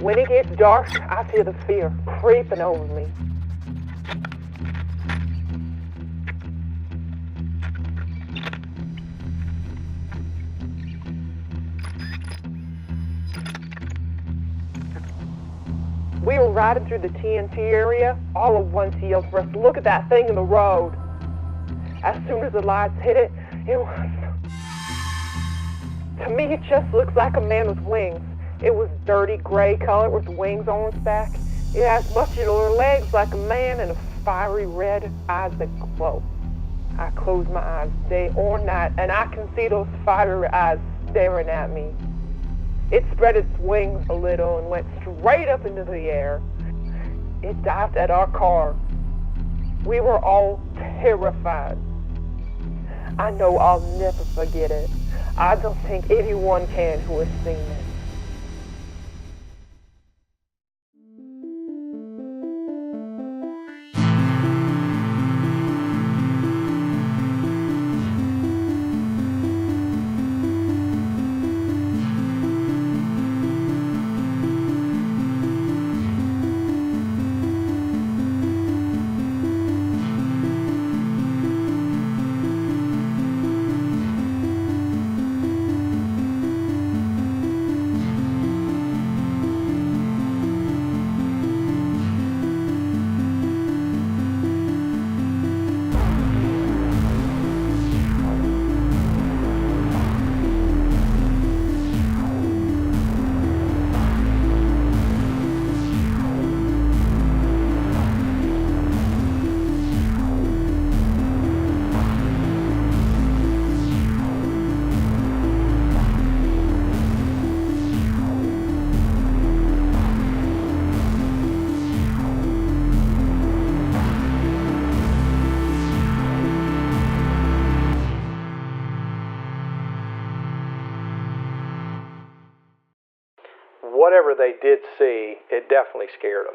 When it gets dark, I feel the fear creeping over me. We were riding through the TNT area. All at once he yelled for us to look at that thing in the road. As soon as the lights hit it, to me it just looks like a man with wings. It was dirty gray color with wings on its back. It has muscular legs like a man and a fiery red eyes that glow. I close my eyes day or night and I can see those fiery eyes staring at me. It spread its wings a little and went straight up into the air. It dived at our car. We were all terrified. I know I'll never forget it. I don't think anyone can who has seen it. Whatever they did see, it definitely scared them.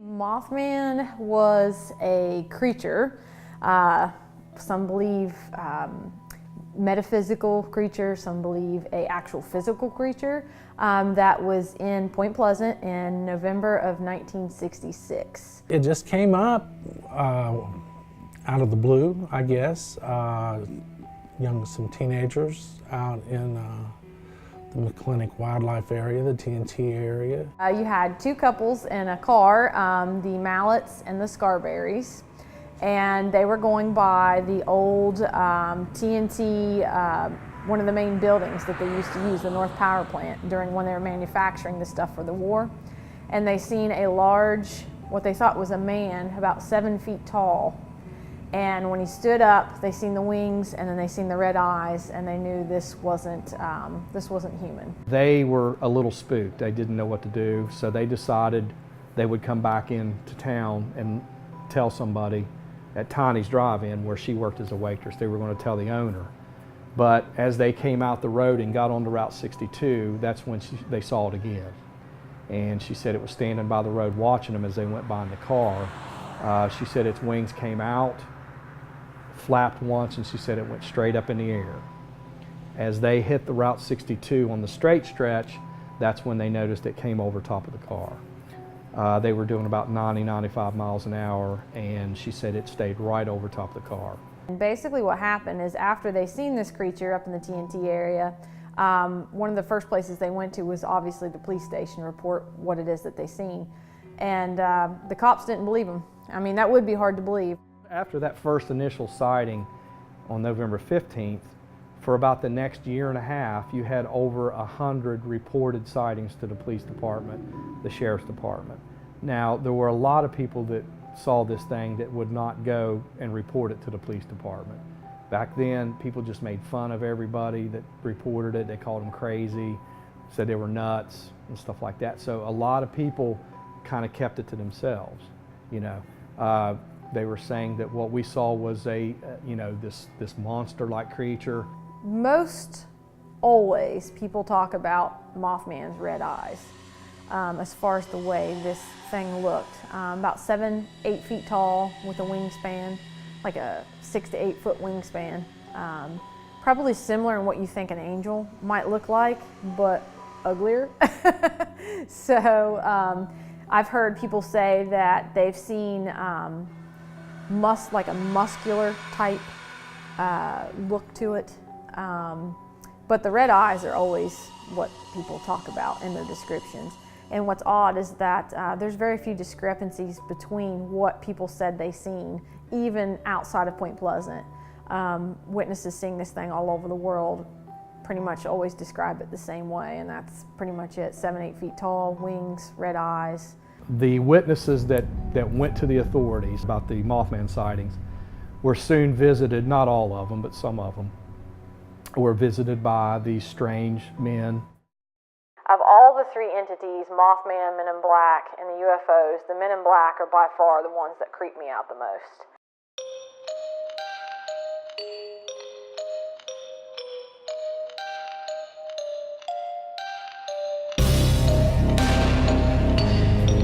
Mothman was a creature, some believe metaphysical creature, some believe an actual physical creature that was in Point Pleasant in November of 1966. It just came up out of the blue, I guess. Some teenagers out in the McClintic Wildlife area, the TNT area. You had two couples in a car, the Mallets and the Scarberries, and they were going by the old TNT, one of the main buildings that they used to use, the North Power Plant, during when they were manufacturing the stuff for the war. And they seen a large, what they thought was a man, about 7 feet tall. And when he stood up, they seen the wings, and then they seen the red eyes, and they knew this wasn't human. They were a little spooked. They didn't know what to do, so they decided they would come back into town and tell somebody at Tiny's Drive-In, where she worked as a waitress. They were going to tell the owner. But as they came out the road and got onto Route 62, that's when they saw it again. And she said it was standing by the road watching them as they went by in the car. She said its wings came out, flapped once, and she said it went straight up in the air. As they hit the Route 62 on the straight stretch, that's when they noticed it came over top of the car. They were doing about 90, 95 miles an hour, and she said it stayed right over top of the car. And basically what happened is after they seen this creature up in the TNT area, one of the first places they went to was obviously the police station, report what it is that they seen. And the cops didn't believe them. I mean, that would be hard to believe. After that first initial sighting on November 15th, for about the next year and a half, you had over 100 reported sightings to the police department, the sheriff's department. Now, there were a lot of people that saw this thing that would not go and report it to the police department. Back then, people just made fun of everybody that reported it. They called them crazy, said they were nuts and stuff like that. So a lot of people kind of kept it to themselves, you know. They were saying that what we saw was this monster-like creature. Most always people talk about Mothman's red eyes as far as the way this thing looked. About 7-8 feet tall with a wingspan, like a 6 to 8 foot wingspan. Probably similar in what you think an angel might look like, but uglier. So I've heard people say that they've seen like a muscular type look to it. But the red eyes are always what people talk about in their descriptions. And what's odd is that there's very few discrepancies between what people said they seen, even outside of Point Pleasant. Witnesses seeing this thing all over the world pretty much always describe it the same way, and that's pretty much it. 7-8 feet tall, wings, red eyes. The witnesses that went to the authorities about the Mothman sightings were soon visited, not all of them, but some of them, were visited by these strange men. Of all the three entities, Mothman, Men in Black, and the UFOs, the Men in Black are by far the ones that creep me out the most.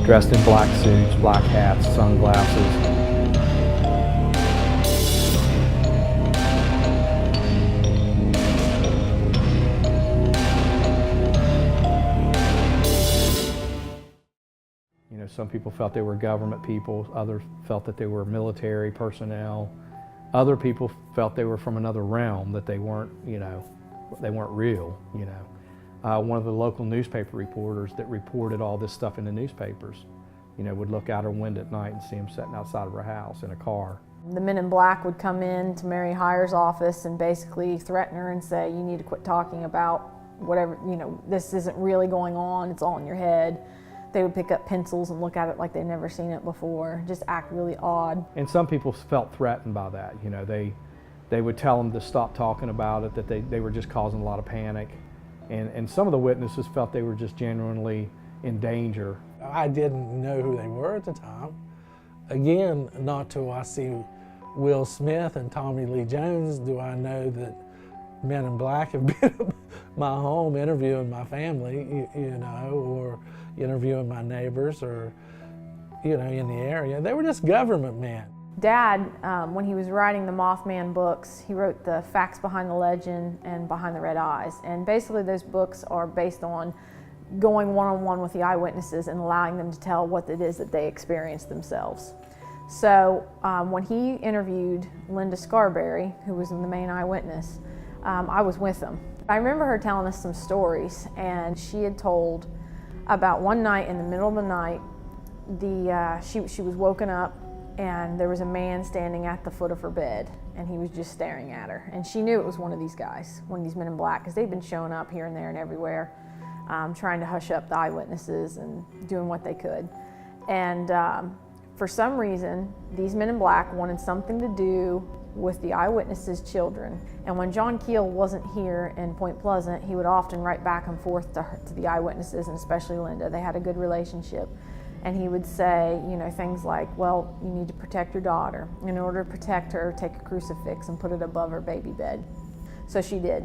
Dressed in black suits, black hats, sunglasses. Some people felt they were government people, others felt that they were military personnel. Other people felt they were from another realm, that they weren't, they weren't real, One of the local newspaper reporters that reported all this stuff in the newspapers, would look out her window at night and see them sitting outside of her house in a car. The Men in Black would come in to Mary Hyer's office and basically threaten her and say, you need to quit talking about whatever, this isn't really going on, it's all in your head. They would pick up pencils and look at it like they'd never seen it before, just act really odd. And some people felt threatened by that. They would tell them to stop talking about it, that they were just causing a lot of panic. And some of the witnesses felt they were just genuinely in danger. I didn't know who they were at the time. Again, not till I see Will Smith and Tommy Lee Jones do I know that Men in Black have been at my home interviewing my family, or interviewing my neighbors, or, in the area. They were just government men. Dad, when he was writing the Mothman books, he wrote the Facts Behind the Legend and Behind the Red Eyes. And basically those books are based on going one-on-one with the eyewitnesses and allowing them to tell what it is that they experienced themselves. So when he interviewed Linda Scarberry, who was the main eyewitness, I was with them. I remember her telling us some stories, and she had told about one night in the middle of the night, she was woken up and there was a man standing at the foot of her bed, and he was just staring at her. And she knew it was one of these guys, one of these Men in Black, because they'd been showing up here and there and everywhere, trying to hush up the eyewitnesses and doing what they could. And for some reason, these Men in Black wanted something to do with the eyewitnesses' children. And when John Keel wasn't here in Point Pleasant, he would often write back and forth to the eyewitnesses, and especially Linda. They had a good relationship. And he would say, things like, well, you need to protect your daughter. In order to protect her, take a crucifix and put it above her baby bed. So she did.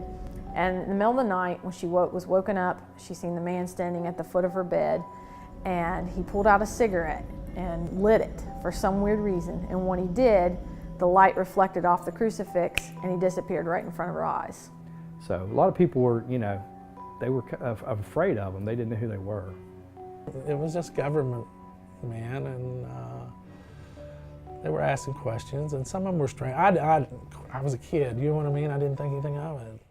And in the middle of the night, when she was woken up, she seen the man standing at the foot of her bed, and he pulled out a cigarette and lit it for some weird reason. And when he did, the light reflected off the crucifix, and he disappeared right in front of her eyes. So a lot of people were, they were afraid of them. They didn't know who they were. It was just government men, and they were asking questions, and some of them were strange. I was a kid, you know what I mean? I didn't think anything of it.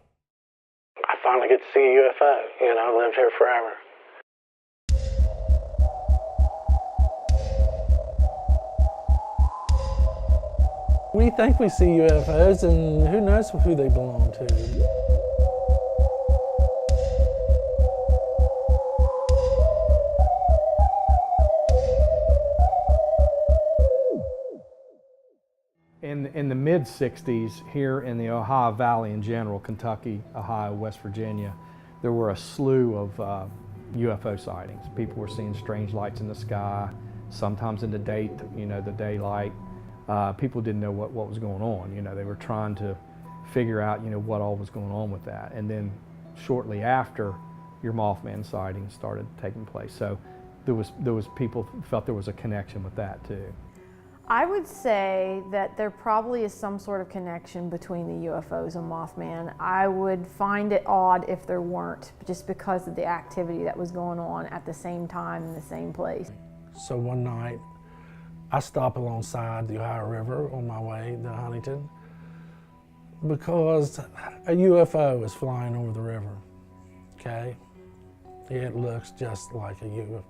I finally get to see a UFO, I lived here forever. We think we see UFOs, and who knows who they belong to. In the mid-'60s, here in the Ohio Valley in general, Kentucky, Ohio, West Virginia, there were a slew of UFO sightings. People were seeing strange lights in the sky, sometimes in the daylight. people didn't know what was going on. You know, they were trying to figure out, you know, what all was going on with that. And then shortly after, your Mothman sightings started taking place. So there was people who felt there was a connection with that too. I would say that there probably is some sort of connection between the UFOs and Mothman. I would find it odd if there weren't, just because of the activity that was going on at the same time in the same place. So one night, I stopped alongside the Ohio River on my way to Huntington because a UFO is flying over the river, okay? It looks just like a UFO.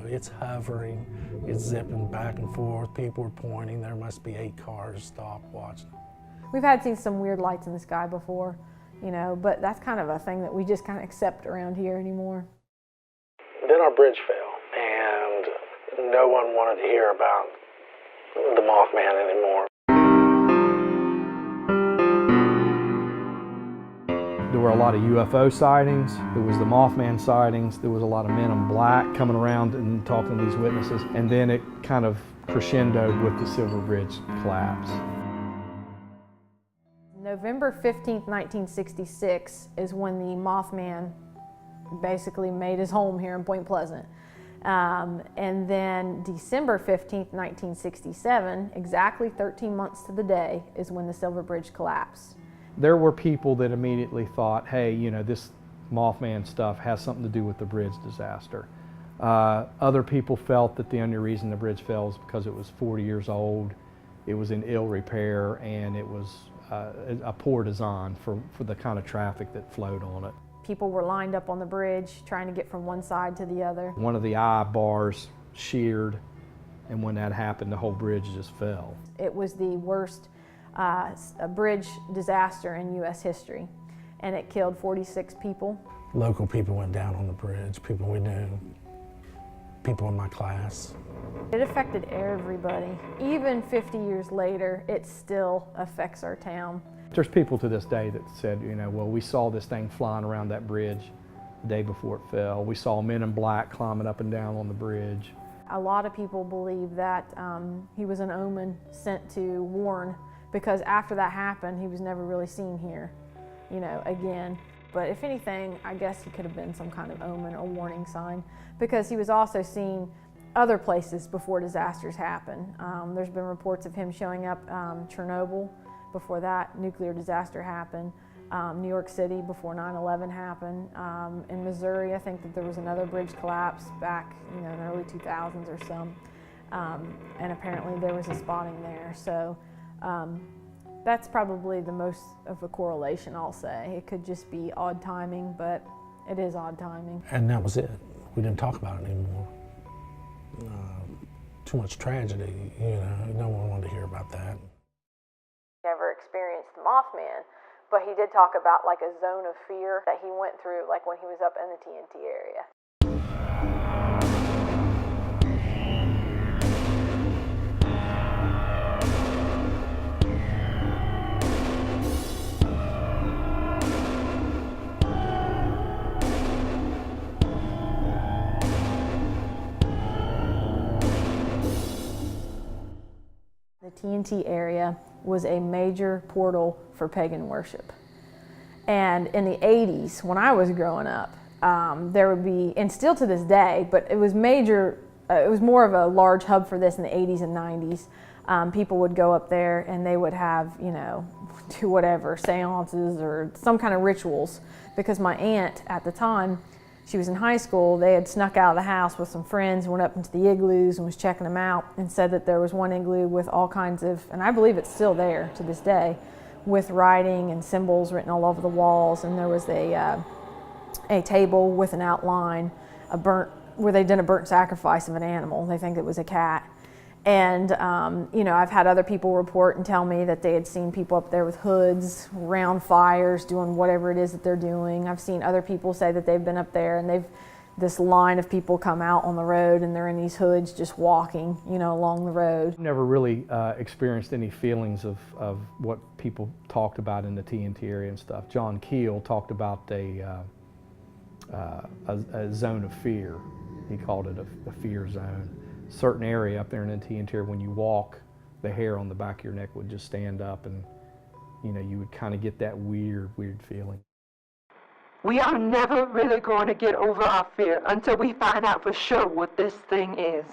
It's hovering, it's zipping back and forth. People are pointing. There must be 8 cars stopped watching. We've seen some weird lights in the sky before, you know, but that's kind of a thing that we just kind of accept around here anymore. Then our bridge fell, and no one wanted to hear about the Mothman anymore. There were a lot of UFO sightings, there was the Mothman sightings, there was a lot of men in black coming around and talking to these witnesses, and then it kind of crescendoed with the Silver Bridge collapse. November 15th, 1966 is when the Mothman basically made his home here in Point Pleasant. And then December 15th, 1967, exactly 13 months to the day, is when the Silver Bridge collapsed. There were people that immediately thought, hey, you know, this Mothman stuff has something to do with the bridge disaster. Other people felt that the only reason the bridge fell was because it was 40 years old, it was in ill repair, and it was a poor design for the kind of traffic that flowed on it. People were lined up on the bridge trying to get from one side to the other. One of the eye bars sheared, and when that happened, the whole bridge just fell. It was the worst bridge disaster in U.S. history, and it killed 46 people. Local people went down on the bridge, people we knew, people in my class. It affected everybody. Even 50 years later, it still affects our town. There's people to this day that said, you know, well, we saw this thing flying around that bridge the day before it fell. We saw men in black climbing up and down on the bridge. A lot of people believe that he was an omen sent to warn, because after that happened, he was never really seen here, you know, again. But if anything, I guess he could have been some kind of omen or warning sign, because he was also seen other places before disasters happen. There's been reports of him showing up Chernobyl before that nuclear disaster happened, New York City before 9/11 happened. In Missouri, I think that there was another bridge collapse back, you know, in the early 2000s or so, and apparently there was a spotting there. So that's probably the most of a correlation, I'll say. It could just be odd timing, but it is odd timing. And that was it. We didn't talk about it anymore. Too much tragedy, you know, no one wanted to hear about that. Never experienced the Mothman, but he did talk about like a zone of fear that he went through, like when he was up in the TNT area. The TNT area was a major portal for pagan worship. And in the 80s, when I was growing up, there would be, and still to this day, but it was major, it was more of a large hub for this in the 80s and 90s. People would go up there and they would have, you know, do whatever, seances or some kind of rituals. Because my aunt at the time, she was in high school, they had snuck out of the house with some friends, went up into the igloos and was checking them out, and said that there was one igloo with all kinds of, and I believe it's still there to this day, with writing and symbols written all over the walls, and there was a table with an outline, where they'd done a burnt sacrifice of an animal. They think it was a cat. And you know, I've had other people report and tell me that they had seen people up there with hoods, around fires, doing whatever it is that they're doing. I've seen other people say that they've been up there and this line of people come out on the road and they're in these hoods just walking, you know, along the road. Never really experienced any feelings of what people talked about in the TNT area and stuff. John Keel talked about a zone of fear. He called it a fear zone. Certain area up there in the TNT area, when you walk the hair on the back of your neck would just stand up, and you know, you would kind of get that weird feeling. We are never really going to get over our fear until we find out for sure what this thing is.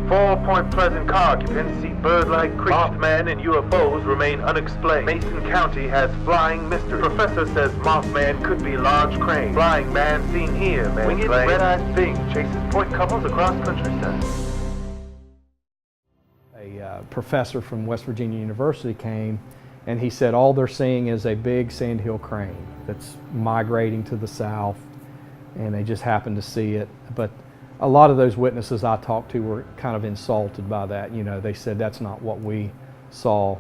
4 Point Pleasant car occupants see bird-like creatures. Mothman and UFOs remain unexplained. Mason County has flying mystery. Professor says Mothman could be large crane. Flying man seen here, man. Winged red-eyed thing chases point couples across countryside. A professor from West Virginia University came, and he said all they're seeing is a big sandhill crane that's migrating to the south, and they just happened to see it. But a lot of those witnesses I talked to were kind of insulted by that. You know, they said that's not what we saw.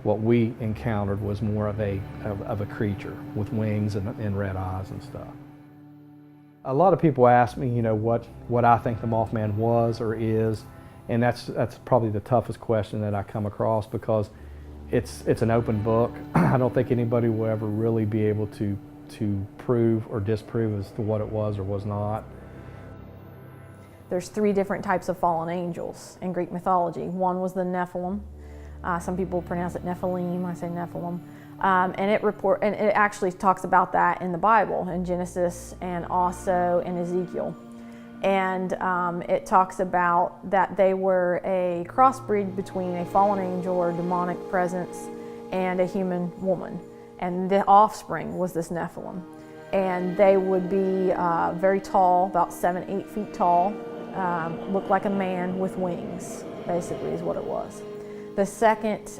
What we encountered was more of a creature with wings and red eyes and stuff. A lot of people ask me, you know, what I think the Mothman was or is, and that's probably the toughest question that I come across, because it's an open book. I don't think anybody will ever really be able to prove or disprove as to what it was or was not. There's 3 different types of fallen angels in Greek mythology. One was the Nephilim. Some people pronounce it Nephilim, I say Nephilim. And it actually talks about that in the Bible, in Genesis and also in Ezekiel. And it talks about that they were a crossbreed between a fallen angel or demonic presence and a human woman. And the offspring was this Nephilim. And they would be very tall, about 7-8 feet tall, look like a man with wings, basically is what it was. The second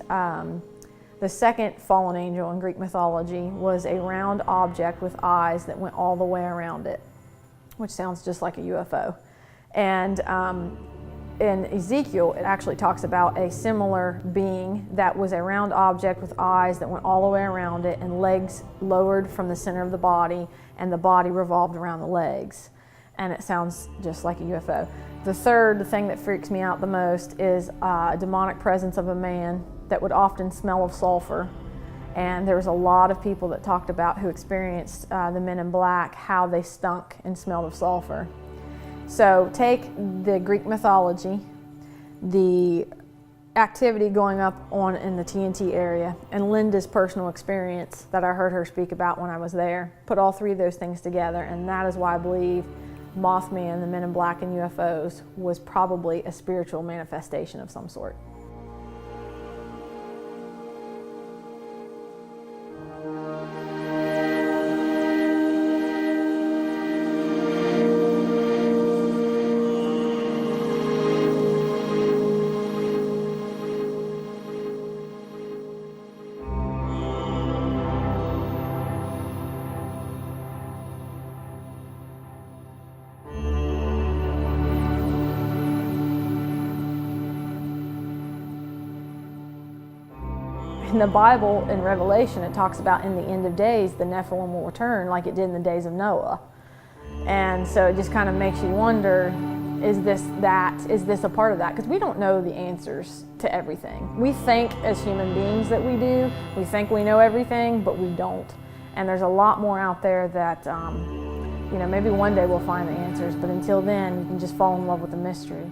fallen angel in Greek mythology was a round object with eyes that went all the way around it, which sounds just like a UFO. And in Ezekiel, it actually talks about a similar being that was a round object with eyes that went all the way around it and legs lowered from the center of the body, and the body revolved around the legs. And it sounds just like a UFO. The thing that freaks me out the most is a demonic presence of a man that would often smell of sulfur. And there was a lot of people that talked about who experienced the men in black, how they stunk and smelled of sulfur. So take the Greek mythology, the activity going up in the TNT area, and Linda's personal experience that I heard her speak about when I was there. Put all 3 of those things together, and that is why I believe Mothman, the Men in Black, and UFOs was probably a spiritual manifestation of some sort. In the Bible, in Revelation, it talks about in the end of days, the Nephilim will return like it did in the days of Noah. And so it just kind of makes you wonder, is this a part of that? Because we don't know the answers to everything. We think as human beings that we do. We think we know everything, but we don't. And there's a lot more out there that, you know, maybe one day we'll find the answers, but until then, you can just fall in love with the mystery.